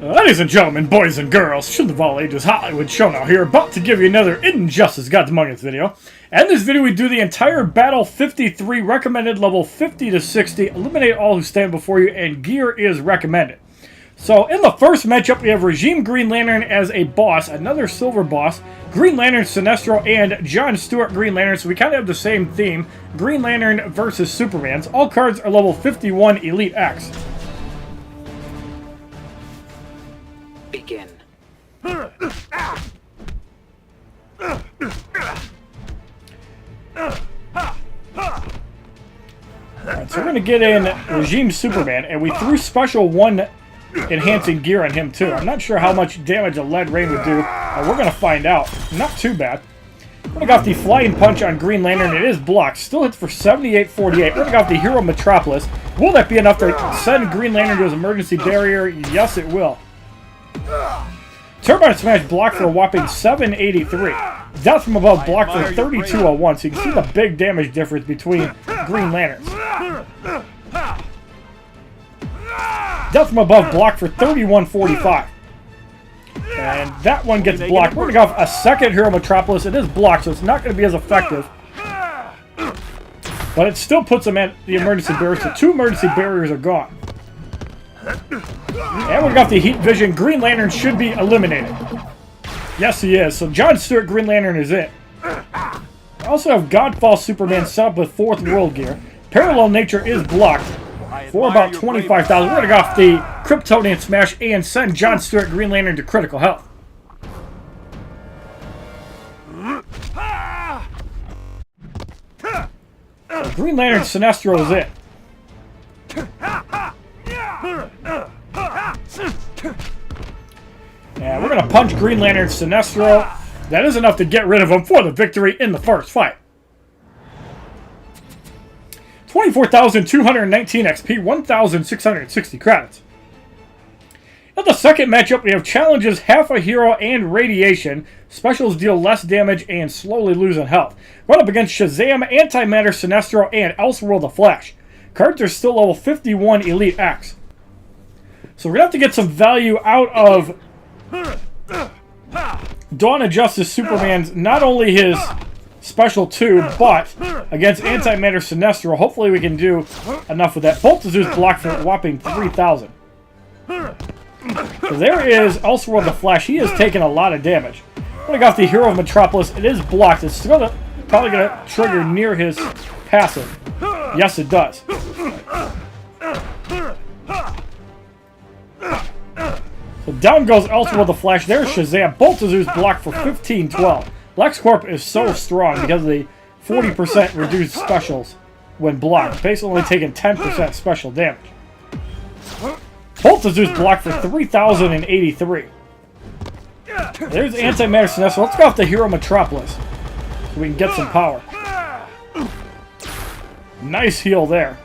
Ladies and gentlemen, boys and girls, children of all ages, HollywoodShono here, about to give you another Injustice Gods Among Us video. And in this video we do the entire Battle 53, recommended level 50 to 60, eliminate all who stand before you, and gear is recommended. So in the first matchup we have Regime Green Lantern as a boss, another silver boss, Green Lantern Sinestro, and John Stewart Green Lantern, so we kind of have the same theme, Green Lantern versus Supermans. All cards are level 51 Elite X. Begin. Alright, so we're going to get in Regime Superman, and we threw special 1 enhancing gear on him too. I'm not sure how much damage a lead rain would do. We're going to find out. Not too bad. We're going to go off the Flying Punch on Green Lantern. It is blocked. Still hits for 78-48. We're going to go off the Hero Metropolis. Will that be enough to send Green Lantern to his emergency barrier? Yes, it will. Turbine Smash blocked for a whopping 783. Death from Above blocked for 3201, so you can see the big damage difference between Green Lanterns. Death from Above blocked for 3145. And that one gets blocked. We're going to go off a second Hero Metropolis. It is blocked, so it's not going to be as effective. But it still puts him at the emergency barrier, so 2 emergency barriers are gone. And we got the Heat Vision. Green Lantern should be eliminated. Yes, he is. So John Stewart Green Lantern is it. We also have Godfall Superman set up with 4th World Gear. Parallel Nature is blocked for about 25,000. We're going to go off the Kryptonian Smash and send John Stewart Green Lantern to critical health. So Green Lantern Sinestro is it. Yeah, we're going to punch Green Lantern Sinestro. That is enough to get rid of him for the victory in the first fight. 24,219 XP, 1,660 credits. In the second matchup, we have challenges Half a Hero and Radiation. Specials deal less damage and slowly lose in health. Run up against Shazam, Antimatter, Sinestro, and Elseworld the Flash. Cards are still level 51 Elite X. So we're going to have to get some value out of Dawn of Justice Superman's, not only his special 2, but against Antimatter Sinestro. Hopefully we can do enough with that. Bolt of Zeus blocked for a whopping 3,000. So there is Elseworld the Flash. He has taken a lot of damage. We're going to go off the Hero of Metropolis. It is blocked. It's still probably going to trigger near his passive. Yes, it does. So down goes Elseworld the Flash. There's Shazam. Bolt of Zeus blocked for 1512. LexCorp is so strong because of the 40% reduced specials when blocked. Basically only taking 10% special damage. Bolt of Zeus blocked for 3,083. There's Antimatter Sinestro. Let's go off the Hero Metropolis so we can get some power. Nice heal there.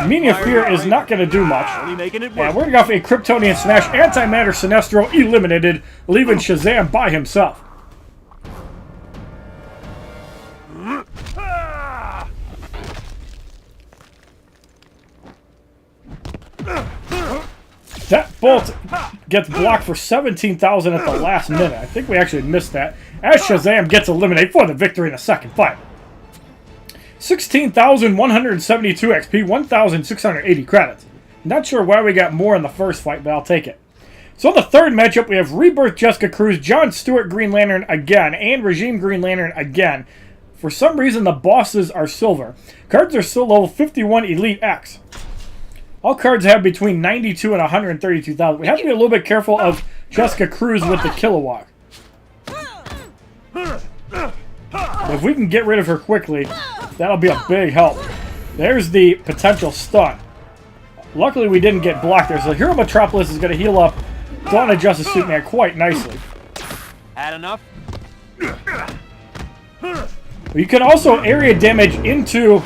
Meaning of Fear is not going to do much. And we're going to go off a Kryptonian Smash. Antimatter Sinestro eliminated, leaving Shazam by himself. That bolt gets blocked for 17,000 at the last minute. I think we actually missed that. As Shazam gets eliminated for the victory in the second fight. 16,172 XP, 1,680 credits. Not sure why we got more in the first fight, but I'll take it. So in the third matchup, we have Rebirth Jessica Cruz, John Stewart Green Lantern again, and Regime Green Lantern again. For some reason, the bosses are silver. Cards are still level 51 Elite X. All cards have between 92 and 132,000. We have to be a little bit careful of Jessica Cruz with the Kilowog. If we can get rid of her quickly, that'll be a big help. There's the potential stun. Luckily, we didn't get blocked there. So Hero Metropolis is going to heal up Dawn of Justice Superman quite nicely. Had enough? You can also area damage into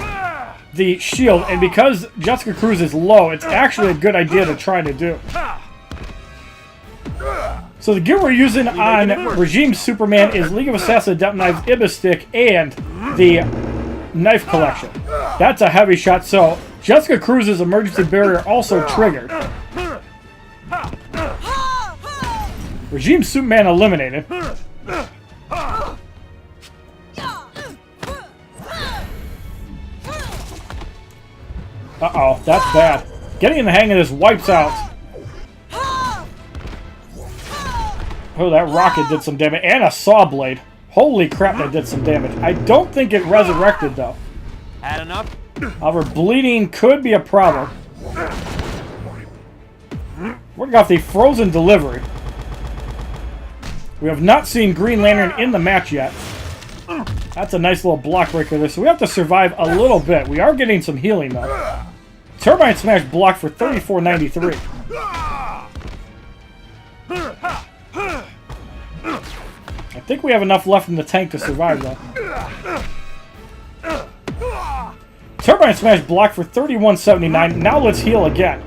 the shield, and because Jessica Cruz is low, it's actually a good idea to try to do. So the gear we're using on Regime Superman is League of Assassin Adept Knives, Ibis Stick, and the Knife Collection. That's a heavy shot, so Jessica Cruz's emergency barrier also triggered. Regime Superman eliminated. Uh-oh, that's bad. Getting in the hang of this wipes out. Oh, that rocket did some damage. And a saw blade. Holy crap, that did some damage. I don't think it resurrected, though. Had enough? However, bleeding could be a problem. Working off the frozen delivery. We have not seen Green Lantern in the match yet. That's a nice little block breaker there. So we have to survive a little bit. We are getting some healing, though. Turbine Smash block for 34.93. I think we have enough left in the tank to survive, though. Turbine Smash block for 31.79. Now let's heal again.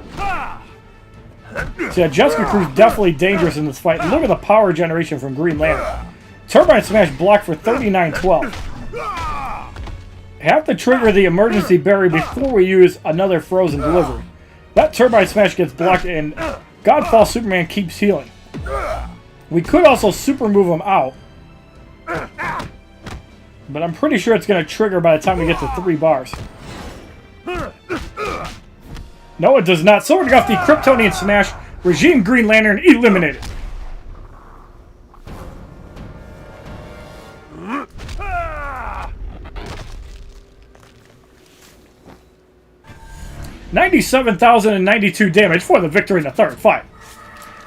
So yeah, Jessica Cruz definitely dangerous in this fight. Look at the power generation from Green Lantern. Turbine Smash block for 39.12. Have to trigger the emergency barrier before we use another frozen delivery. That Turbine Smash gets blocked and Godfall Superman keeps healing. We could also super move him out. But I'm pretty sure it's going to trigger by the time we get to 3 bars. No, it does not. So we're going to got the Kryptonian Smash. Regime Green Lantern eliminated. $97,092 damage for the victory in the third fight.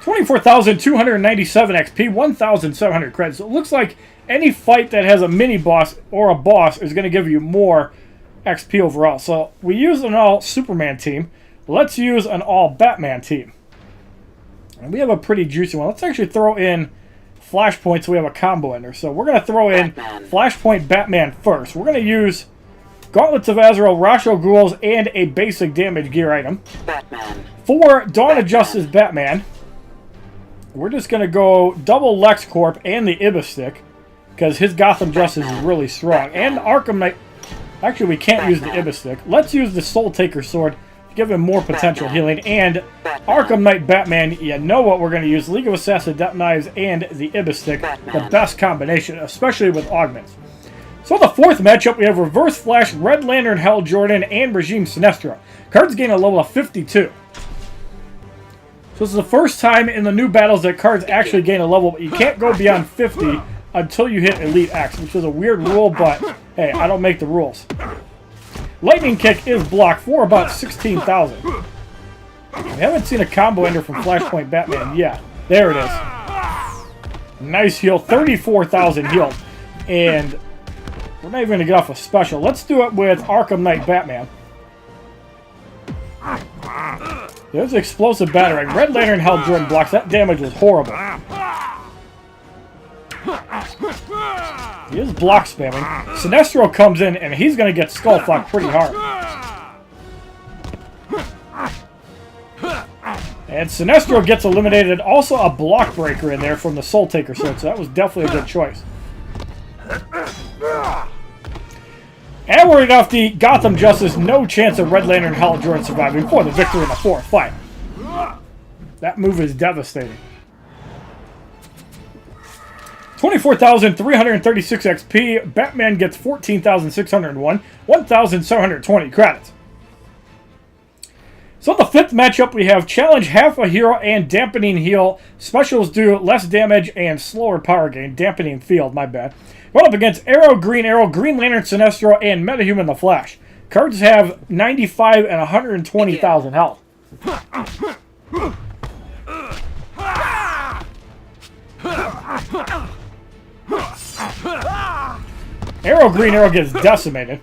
24,297 XP, 1,700 credits. So it looks like any fight that has a mini-boss or a boss is going to give you more XP overall. So we use an all-Superman team. Let's use an all-Batman team. And we have a pretty juicy one. Let's actually throw in Flashpoint so we have a combo ender. So we're going to throw in Flashpoint Batman first. We're going to use Gauntlets of Azrael, Rasho Ghouls, and a basic damage gear item. For Dawn of Justice Batman, we're just going to go double LexCorp and the Ibis Stick, because his Gotham Justice is really strong. And Arkham Knight. Actually, we can't use the Ibis Stick. Let's use the Soul Taker Sword to give him more potential healing. And Arkham Knight Batman, you know what we're going to use. League of Assassin Depth Knives and the Ibis Stick. The best combination, especially with augments. So the fourth matchup, we have Reverse Flash, Red Lantern Hal Jordan, and Regime Sinestro. Cards gain a level of 52. So this is the first time in the new battles that cards actually gain a level, but you can't go beyond 50 until you hit Elite X, which is a weird rule, but hey, I don't make the rules. Lightning Kick is blocked for about 16,000. We haven't seen a combo ender from Flashpoint Batman yet. There it is. Nice heal, 34,000 healed. And we're not even going to get off a special. Let's do it with Arkham Knight Batman. There's explosive battering. Red Lantern Hal Jordan blocks. That damage was horrible. He is block spamming. Sinestro comes in and he's going to get skull fucked pretty hard. And Sinestro gets eliminated. Also a block breaker in there from the Soul Taker Sword, so that was definitely a good choice. And we're off the Gotham Justice. No chance of Red Lantern Hal Jordan surviving for the victory in the fourth fight. That move is devastating. 24,336 XP. Batman gets 14,601. 1,720 credits. So the fifth matchup, we have Challenge Half a Hero and Dampening Heal. Specials do less damage and slower power gain. Dampening Field, my bad. We're up against Arrow, Green Lantern, Sinestro, and Metahuman the Flash. Cards have 95 and 120,000 health. Arrow, Green Arrow gets decimated.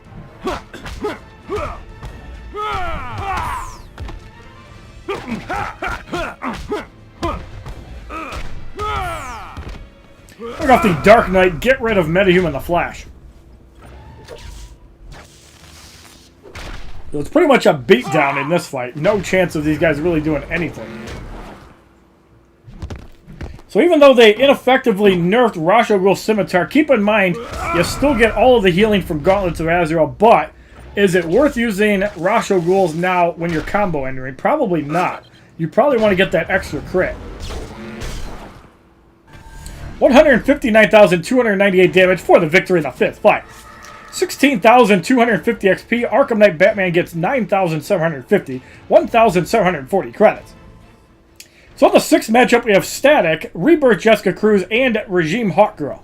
Look off the Dark Knight, get rid of Metahuman the Flash. So it's pretty much a beatdown in this fight. No chance of these guys really doing anything. So even though they ineffectively nerfed Rasho Ghul Scimitar, keep in mind, you still get all of the healing from Gauntlets of Azrael, but is it worth using Rasho Ghouls now when you're combo entering? Probably not. You probably want to get that extra crit. 159,298 damage for the victory in the 5th fight. 16,250 XP. Arkham Knight Batman gets 9,750. 1,740 credits. So in the 6th matchup, we have Static, Rebirth Jessica Cruz, and Regime Hawkgirl.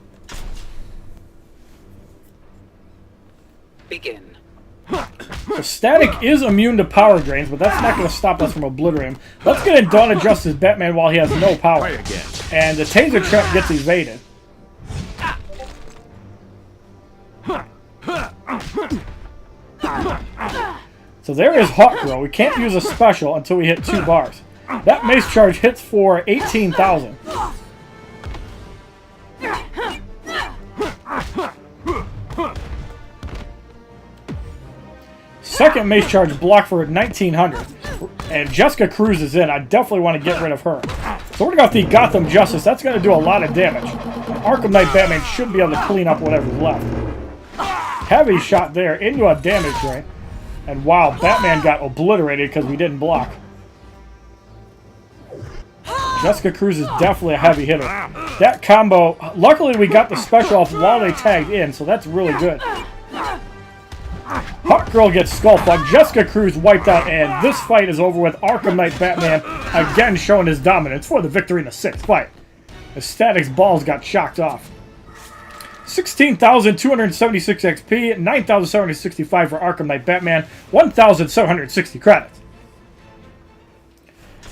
Begin. So Static is immune to power drains, but that's not going to stop us from obliterating him. Let's get in Dawn of Justice Batman while he has no power. And the Taser Trap gets evaded. So there is Hawkgirl. We can't use a special until we hit 2 bars. That mace charge hits for 18,000. Second mace charge blocked for 1,900. And Jessica Cruz is in. I definitely want to get rid of her. So we're going to go with the Gotham Justice. That's going to do a lot of damage. Arkham Knight Batman should be able to clean up whatever's left. Heavy shot there into a damage drain. And wow, Batman got obliterated because we didn't block. Jessica Cruz is definitely a heavy hitter. That combo, luckily we got the special off while they tagged in, so that's really good. Hawkgirl gets skull fucked. Jessica Cruz wiped out, and this fight is over with Arkham Knight Batman again showing his dominance for the victory in the 6th fight. The Static's balls got shocked off. 16,276 XP, 9,765 for Arkham Knight Batman, 1,760 credits.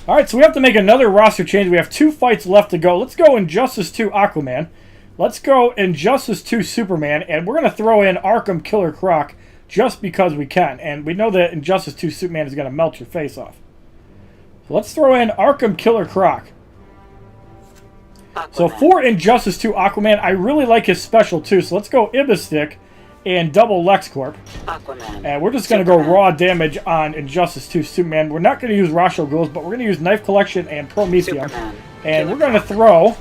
Alright, so we have to make another roster change. We have 2 fights left to go. Let's go Injustice 2 Aquaman. Let's go Injustice 2 Superman. And we're going to throw in Arkham Killer Croc just because we can. And we know that Injustice 2 Superman is going to melt your face off. So let's throw in Arkham Killer Croc. Aquaman. So for Injustice 2 Aquaman, I really like his special too. So let's go Ibistic and double LexCorp. Aquaman. And we're just going to go raw damage on Injustice 2 Superman. We're not going to use Rasho Ghouls, but we're going to use Knife Collection and Prometheum. Superman. And we're going to throw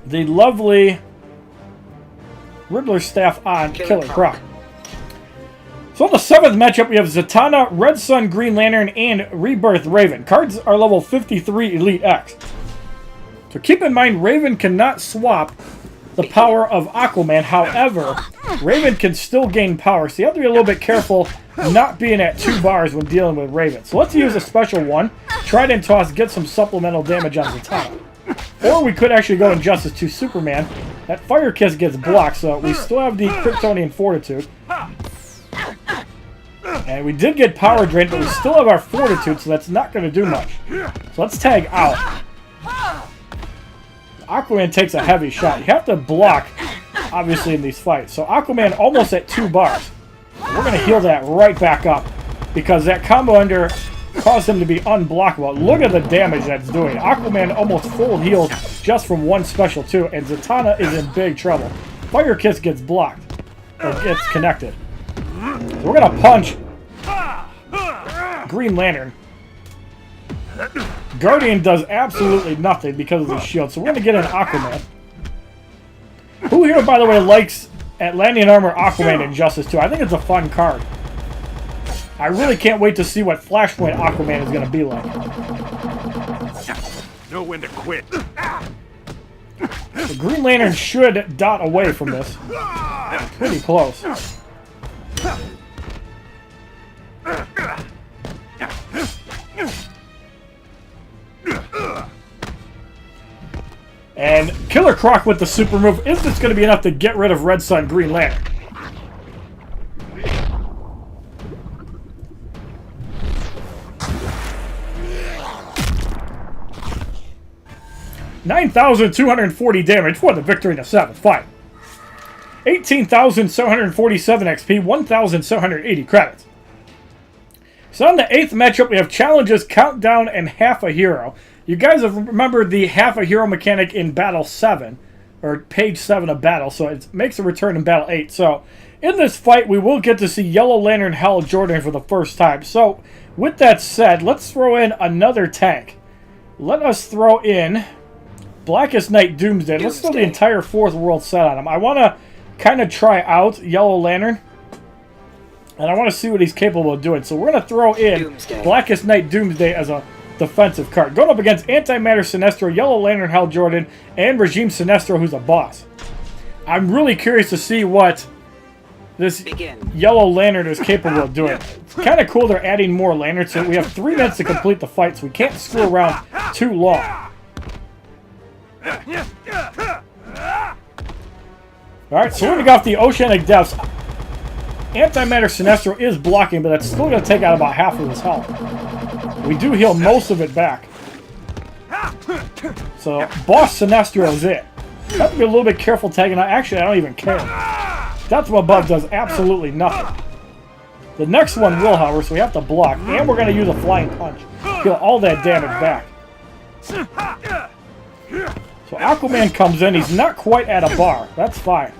the lovely Riddler staff on Killer Croc. So in the 7th matchup, we have Zatanna, Red Sun, Green Lantern, and Rebirth Raven. Cards are level 53 Elite X. So keep in mind, Raven cannot swap the power of Aquaman. However, Raven can still gain power, so you have to be a little bit careful not being at 2 bars when dealing with Raven. So let's use a special one. Trident Toss, get some supplemental damage on Zatanna. Or we could actually go Injustice 2 Superman. That Fire Kiss gets blocked, so we still have the Kryptonian Fortitude. And we did get Power Drain, but we still have our Fortitude, so that's not going to do much. So let's tag out. Aquaman takes a heavy shot. You have to block, obviously, in these fights. So Aquaman almost at 2 bars. We're going to heal that right back up because that combo under caused him to be unblockable. Look at the damage that's doing. Aquaman almost full healed just from one special too, and Zatanna is in big trouble. Fire Kiss gets blocked, or gets connected. So we're going to punch Green Lantern. Guardian does absolutely nothing because of the shield, so we're going to get an Aquaman. Who here, by the way, likes Atlantean Armor Aquaman in Injustice 2? I think it's a fun card. I really can't wait to see what Flashpoint Aquaman is going to be like. Know when to quit. The Green Lantern should dot away from this. Pretty close. And Killer Croc with the super move. Is this going to be enough to get rid of Red Sun Green Lantern? $9,240 damage for the victory in the 7th fight. 18,747 XP, 1,780 credits. So on the 8th matchup, we have challenges, countdown, and half a hero. You guys have remembered the half a hero mechanic in Battle 7, or page 7 of Battle, so it makes a return in Battle 8. So in this fight, we will get to see Yellow Lantern Hal Jordan for the first time. So with that said, let's throw in another tank. Let us throw in Blackest Night Doomsday. Let's throw the entire 4th world set on him. I want to kind of try out Yellow Lantern, and I want to see what he's capable of doing. So we're going to throw in Blackest Night Doomsday as a defensive card. Going up against Antimatter Sinestro, Yellow Lantern Hal Jordan, and Regime Sinestro, who's a boss. I'm really curious to see what this Yellow Lantern is capable of doing. It's kind of cool they're adding more lanterns, so we have 3 minutes to complete the fight, so we can't screw around too long. Alright, so moving off the Oceanic Depths, Antimatter Sinestro is blocking, but that's still going to take out about half of his health. We do heal most of it back. So, Boss Sinestro is it. Have to be a little bit careful tagging out. Actually, I don't even care. That from above does absolutely nothing. The next one will, however, so we have to block. And we're going to use a Flying Punch. Heal all that damage back. So Aquaman comes in. He's not quite at a bar. That's fine.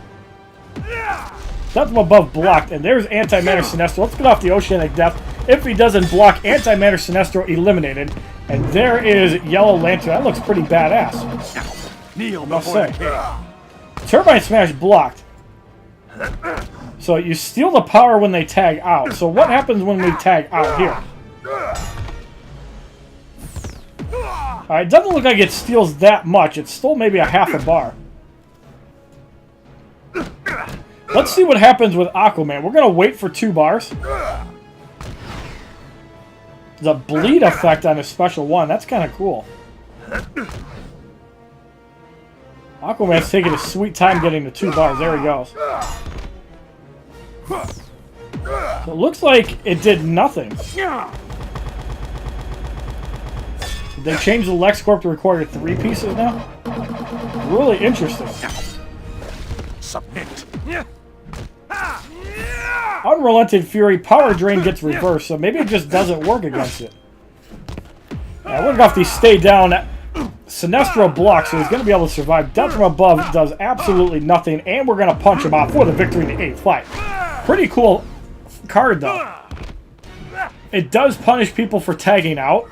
That from above blocked. And there's Antimatter Sinestro. Let's get off the Oceanic Depth. If he doesn't block, Antimatter Sinestro eliminated. And there is Yellow Lantern. That looks pretty badass. Kneel before the king. Turbine Smash blocked. So you steal the power when they tag out. So what happens when we tag out here? Alright, it doesn't look like it steals that much. It's still maybe a half a bar. Let's see what happens with Aquaman. We're going to wait for 2 bars. The bleed effect on his special one. That's kind of cool. Aquaman's taking a sweet time getting to 2 bars. There he goes. So it looks like it did nothing. Did they change the LexCorp to require 3 pieces now? Really interesting. Submit. Unrelenting Fury, Power Drain gets reversed, so maybe it just doesn't work against it. Yeah, we're off the stay down. Sinestro blocks, so he's going to be able to survive. Death from above does absolutely nothing, and we're going to punch him out for the victory in the 8th fight. Pretty cool card, though. It does punish people for tagging out,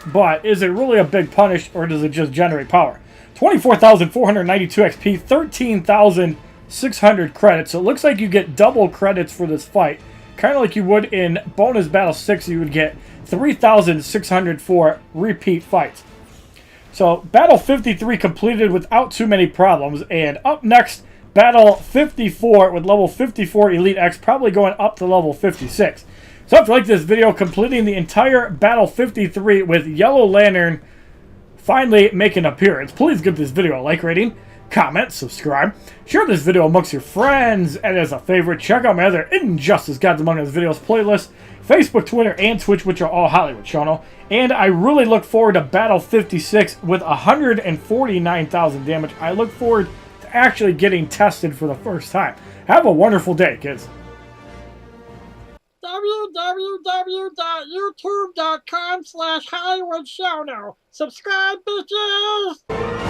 but is it really a big punish, or does it just generate power? 24,492 XP, 13,600 credits. So it looks like you get double credits for this fight. Kind of like you would in Bonus Battle 6, you would get 3,600 for repeat fights. So Battle 53 completed without too many problems. And up next, Battle 54 with level 54 Elite X, probably going up to level 56. So if you like this video, completing the entire Battle 53 with Yellow Lantern finally making an appearance. Please give this video a like rating, comment, subscribe, share this video amongst your friends, and as a favorite, check out my other Injustice Gods Among Us videos playlist, Facebook, Twitter, and Twitch, which are all HollywoodShono. And I really look forward to Battle 56 with 149,000 damage. I look forward to actually getting tested for the first time. Have a wonderful day, kids. www.youtube.com/HollywoodShono. Subscribe, bitches!